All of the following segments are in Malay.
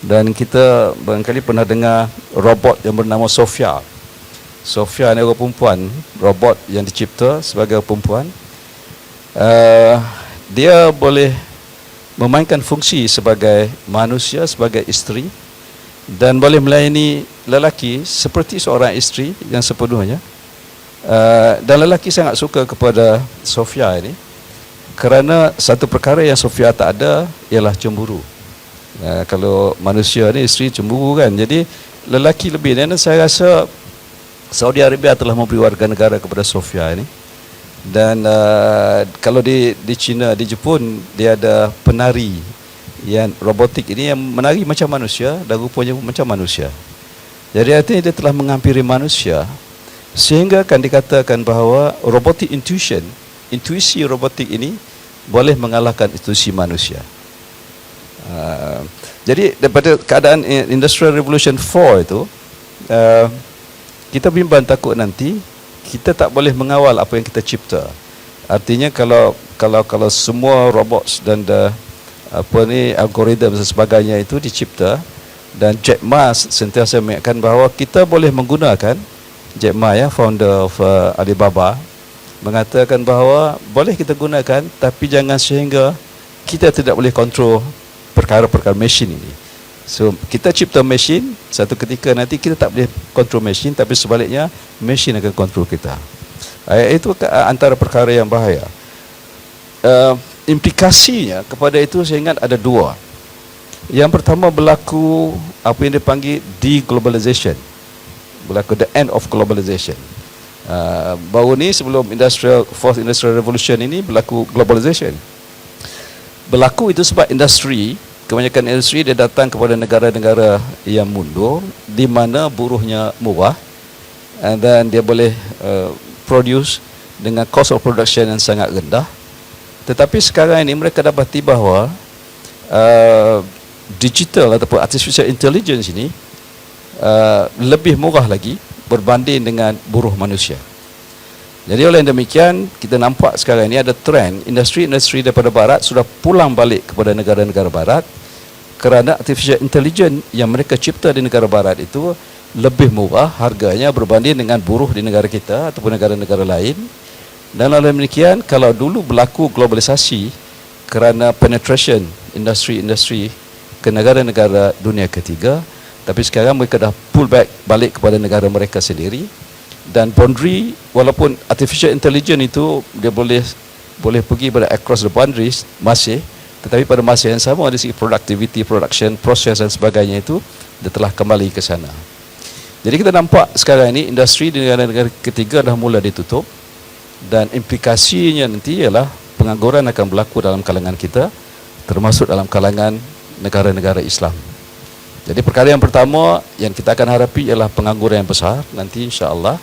Dan kita barangkali pernah dengar robot yang bernama Sophia. Sophia ni orang perempuan, robot yang dicipta sebagai perempuan. Dia boleh memainkan fungsi sebagai manusia, sebagai isteri, dan boleh melayani lelaki seperti seorang isteri yang sepenuhnya. Dan lelaki sangat suka kepada Sophia ini kerana satu perkara yang Sophia tak ada ialah cemburu. Kalau manusia ni isteri cemburu kan, jadi lelaki lebih. Dan saya rasa Saudi Arabia telah memberi warga negara kepada Sophia ini. Dan kalau di China, di Jepun, dia ada penari yang robotik ini yang menari macam manusia dan rupanya macam manusia. Jadi artinya dia telah menghampiri manusia, sehingga akan dikatakan bahawa robotic intuition, intuisi robotik ini boleh mengalahkan intuisi manusia. Jadi daripada keadaan Industrial Revolution 4 itu, kita bimbang takut nanti kita tak boleh mengawal apa yang kita cipta. Artinya kalau semua robots dan algoritma dan sebagainya itu dicipta, dan Jack Ma sentiasa mengingatkan bahawa kita boleh menggunakan, Jack Ma founder of Alibaba, mengatakan bahawa boleh kita gunakan, tapi jangan sehingga kita tidak boleh kontrol perkara-perkara mesin ini. So kita cipta mesin, satu ketika nanti kita tak boleh kontrol mesin, tapi sebaliknya mesin akan kontrol kita. Itu antara perkara yang bahaya. Implikasinya kepada itu saya ingat ada dua. Yang pertama, berlaku apa yang dipanggil deglobalization, berlaku the end of globalization. Baru ni sebelum fourth industrial revolution ini berlaku globalization. Berlaku itu sebab kebanyakan industri dia datang kepada negara-negara yang mundur, di mana buruhnya murah, dan dia boleh produce dengan cost of production yang sangat rendah. Tetapi sekarang ini mereka dapati bahawa digital ataupun artificial intelligence ini lebih murah lagi berbanding dengan buruh manusia. Jadi oleh demikian, kita nampak sekarang ini ada trend industri-industri daripada barat sudah pulang balik kepada negara-negara barat, kerana artificial intelligence yang mereka cipta di negara barat itu lebih murah harganya berbanding dengan buruh di negara kita ataupun negara-negara lain. Dan oleh demikian, kalau dulu berlaku globalisasi kerana penetration industri-industri ke negara-negara dunia ketiga, tapi sekarang mereka dah pull back balik kepada negara mereka sendiri. Dan boundary, walaupun artificial intelligence itu dia boleh pergi pada across the boundaries masih, tetapi pada masa yang sama dari segi productivity, production, proses dan sebagainya itu dia telah kembali ke sana. Jadi kita nampak sekarang ini industri di negara-negara ketiga dah mula ditutup, dan implikasinya nanti ialah pengangguran akan berlaku dalam kalangan kita, termasuk dalam kalangan negara-negara Islam. Jadi perkara yang pertama yang kita akan hadapi ialah pengangguran yang besar nanti insya-Allah,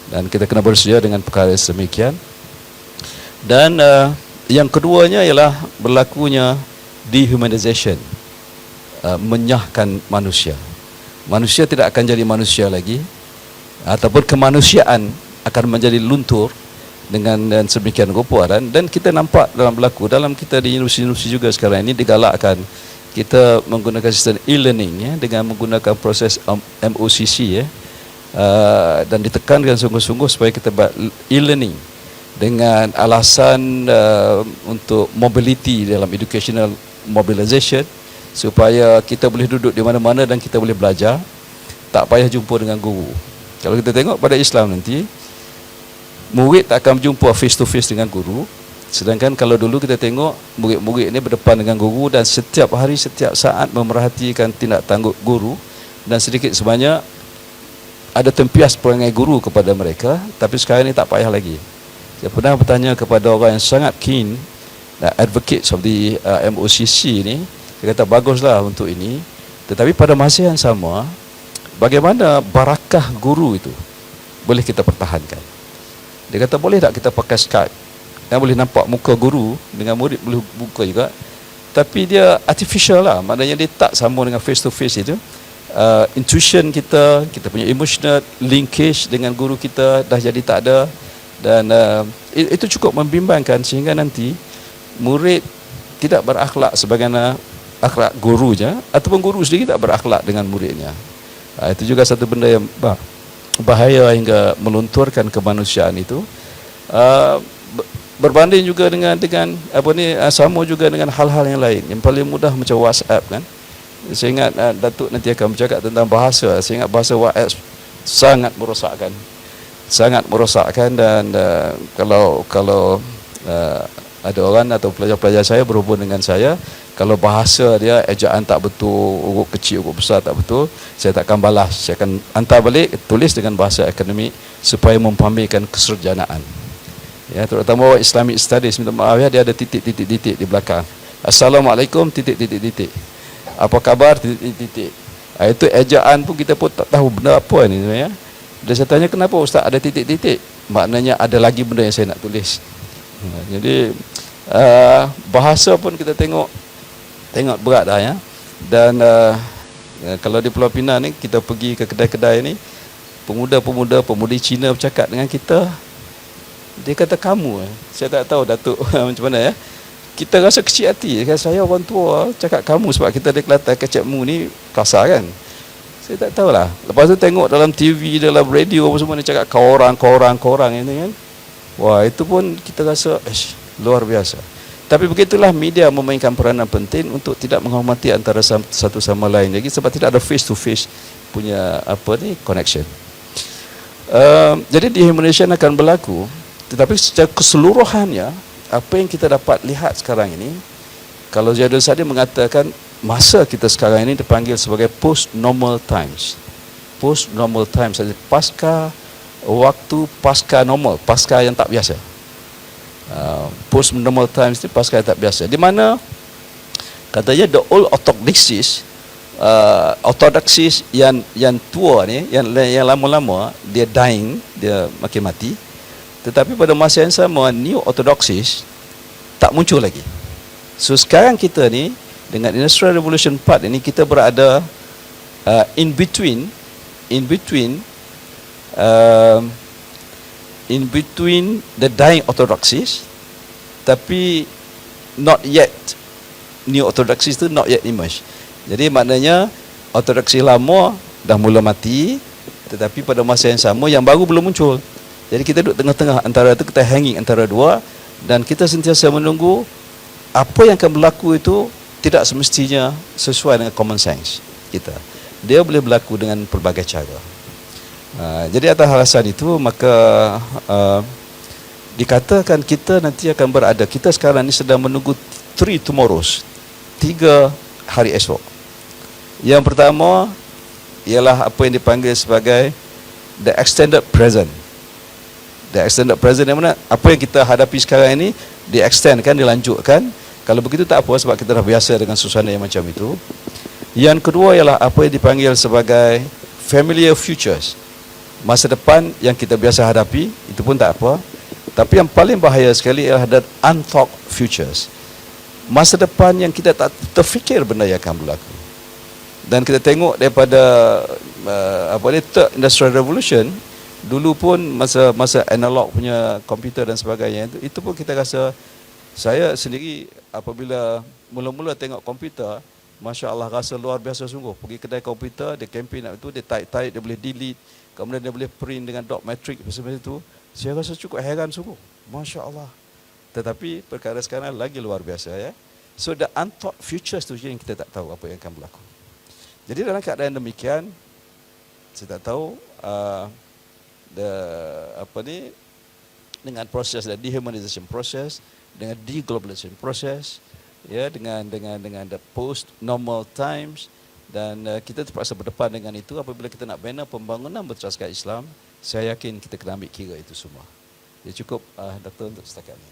dan kita kena bersedia dengan perkara semikian. Dan yang keduanya ialah berlakunya dehumanization, menyahkan manusia. Manusia tidak akan jadi manusia lagi, ataupun kemanusiaan akan menjadi luntur dengan sedemikian rupa. Dan kita nampak dalam kita di universiti juga sekarang ini digalakkan kita menggunakan sistem e-learning dengan menggunakan proses MOCC dan ditekankan sungguh-sungguh supaya kita buat e-learning dengan alasan untuk mobility dalam educational mobilization, supaya kita boleh duduk di mana-mana dan kita boleh belajar, tak payah jumpa dengan guru. Kalau kita tengok pada Islam nanti, murid tak akan berjumpa face to face dengan guru, sedangkan kalau dulu kita tengok murid-murid ini berdepan dengan guru dan setiap hari, setiap saat memerhatikan tindak tanduk guru, dan sedikit sebanyak ada tempias perangai guru kepada mereka. Tapi sekarang ini tak payah lagi. Saya pernah bertanya kepada orang yang sangat keen, advocates of the MOCC ini, dia kata baguslah untuk ini, tetapi pada masa yang sama, bagaimana barakah guru itu boleh kita pertahankan? Dia kata boleh tak kita pakai Skype, yang boleh nampak muka guru dengan murid boleh buka juga, tapi dia artificial lah, maknanya dia tak sama dengan face to face itu. Intuition kita punya emotional linkage dengan guru kita dah jadi tak ada. Dan itu cukup membimbangkan, sehingga nanti murid tidak berakhlak sebagaimana akhlak gurunya, ataupun guru sendiri tak berakhlak dengan muridnya. Itu juga satu benda yang bahaya hingga melunturkan kemanusiaan itu. Berbanding juga dengan sama juga dengan hal-hal yang lain. Yang paling mudah macam WhatsApp kan. Saya ingat Datuk nanti akan bercakap tentang bahasa. Saya ingat bahasa WhatsApp sangat merosakkan dan kalau ada orang atau pelajar-pelajar saya berhubung dengan saya, kalau bahasa dia ejaan tak betul, huruf kecil, huruf besar tak betul, saya takkan balas. Saya akan hantar balik, tulis dengan bahasa akademik supaya mempamerkan keserjanaan. Ya, terutama Islamic Studies, minta maaf ya, dia ada titik-titik di belakang. Assalamualaikum titik-titik. Apa khabar titik-titik. Itu ejaan pun kita pun tak tahu benda apa ni sebenarnya. Dia saya tanya, kenapa Ustaz ada titik-titik? Maknanya ada lagi benda yang saya nak tulis. Jadi bahasa pun kita tengok berat dah ya. Dan kalau di Pulau Pinang ni, kita pergi ke kedai-kedai ni, pemudi Cina bercakap dengan kita, dia kata kamu. Saya tak tahu Datuk macam mana ya. Kita rasa kecil hati. Saya orang tua cakap kamu sebab kita ada Kelantan, kecapmu ni kasar kan. Saya tak tahulah. Lepas tu tengok dalam TV, dalam radio apa semua ni cakap korang ini kan. Wah, itu pun kita rasa luar biasa. Tapi begitulah media memainkan peranan penting untuk tidak menghormati antara satu sama lain lagi, sebab tidak ada face to face punya connection. Jadi dehumanization akan berlaku, tetapi secara keseluruhannya apa yang kita dapat lihat sekarang ini, kalau Jadul Sadi mengatakan masa kita sekarang ini dipanggil sebagai post normal times. Post normal times, pasca normal, pasca yang tak biasa. Post normal times ni pasca yang tak biasa, di mana katanya the old orthodoxies yang tua ni, yang lama-lama dia dying, dia makin mati. Tetapi pada masa yang sama, new orthodoxies tak muncul lagi. So sekarang kita ni dengan Industrial Revolution 4 ini, kita berada in between the dying orthodoxies, tapi not yet new orthodoxies tu not yet emerge. Jadi maknanya ortodoksi lama dah mula mati, tetapi pada masa yang sama yang baru belum muncul. Jadi kita duduk tengah-tengah antara itu, kita hanging antara dua, dan kita sentiasa menunggu apa yang akan berlaku itu tidak semestinya sesuai dengan common sense kita. Dia boleh berlaku dengan pelbagai cara. Jadi atas alasan itu, maka dikatakan kita nanti akan berada, kita sekarang ni sedang menunggu 3 tomorrows, 3 hari esok. Yang pertama ialah apa yang dipanggil sebagai the extended present. The extended present yang mana apa yang kita hadapi sekarang ini di-extend kan, dilanjutkan. Kalau begitu tak apa, sebab kita dah biasa dengan suasana yang macam itu. Yang kedua ialah apa yang dipanggil sebagai familiar futures, masa depan yang kita biasa hadapi, itu pun tak apa. Tapi yang paling bahaya sekali ialah the unthought futures, masa depan yang kita tak terfikir benda yang akan berlaku. Dan kita tengok daripada third industrial revolution, dulu pun masa analog punya komputer dan sebagainya, itu pun kita rasa, saya sendiri apabila mula-mula tengok komputer, Masya Allah, rasa luar biasa sungguh. Pergi kedai komputer, dia campaign itu, dia type, dia boleh delete, kemudian dia boleh print dengan dot matrix seperti itu. Saya rasa cukup heran sungguh, Masya Allah. Tetapi perkara sekarang lagi luar biasa ya. So the unthought futures tu yang kita tak tahu apa yang akan berlaku. Jadi dalam keadaan demikian, saya tak tahu dengan proses dehumanization process, dengan deglobalization process, ya, dengan the post normal times, dan kita terpaksa berdepan dengan itu apabila kita nak bina pembangunan berteraskan Islam. Saya yakin kita kena ambil kira itu semua. Jadi cukup Dato' untuk setakat ini.